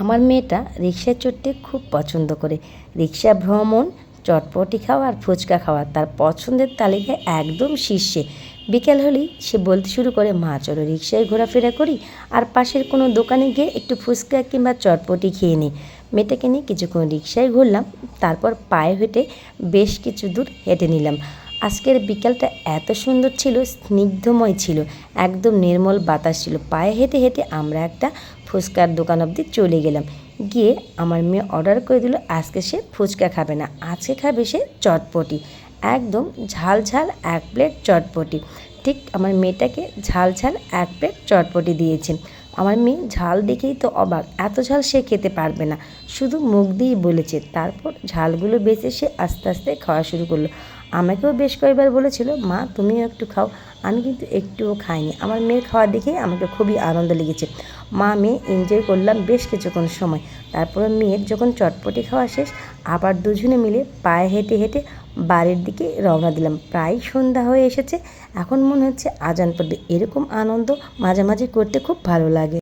আমার মেয়েটা রিকশায় চড়তে খুব পছন্দ করে। রিকশা ভ্রমণ, চটপটি খাওয়া আর ফুচকা খাওয়া তার পছন্দের তালিকায় একদম শীর্ষে। বিকেল হলেই সে বলতে শুরু করে, মা চলো রিকশায় ঘোরাফেরা করি আর পাশের কোনো দোকানে গিয়ে একটু ফুচকা কিংবা চটপটি খেয়ে নিই। মেয়েটাকে নিয়ে কিছুক্ষণ রিকশায় ঘুরলাম, তারপর পায়ে হেঁটে বেশ কিছু দূর হেঁটে নিলাম। আজকের বিকেলটা এত সুন্দর ছিল, স্নিগ্ধময় ছিল, একদম নির্মল বাতাস ছিল। পায়ে হেঁটে হেঁটে আমরা একটা ফুচকার দোকান অবধি চলে গেলাম। গিয়ে আমার মেয়ে অর্ডার করে দিল, আজকে সে ফুচকা খাবে না, আজকে খাবে সে চটপটি। একদম ঝাল ঝাল 1 প্লেট চটপটি। ঠিক আমার মেয়েটাকে ঝাল ঝাল 1 প্লেট চটপটি দিয়েছেন। আমার মেয়ে ঝাল দেখেই তো অবাক, এত ঝাল সে খেতে পারবে না, শুধু মুখ দিয়েই বলেছে। তারপর ঝালগুলো বেছে সে আস্তে আস্তে খাওয়া শুরু করলো। আমাকেও বেশ কয়েকবার বলেছিল, মা তুমিও একটু খাও। আমি কিন্তু একটুও খাইনি। আমার মেয়ের খাওয়া দেখেই আমাকে খুবই আনন্দ লেগেছে। মা মেয়ে এনজয় করলাম বেশ কিছুক্ষণ সময়। তারপরে মেয়ের যখন চটপটি খাওয়া শেষ, আবার দুজনে মিলে পায়ে হেঁটে হেঁটে বাড়ির দিকে রওনা দিলাম। প্রায় সন্ধ্যা হয়ে এসেছে, এখন মনে হচ্ছে আজান পড়বে। এরকম আনন্দ মাঝে মাঝে করতে খুব ভালো লাগে।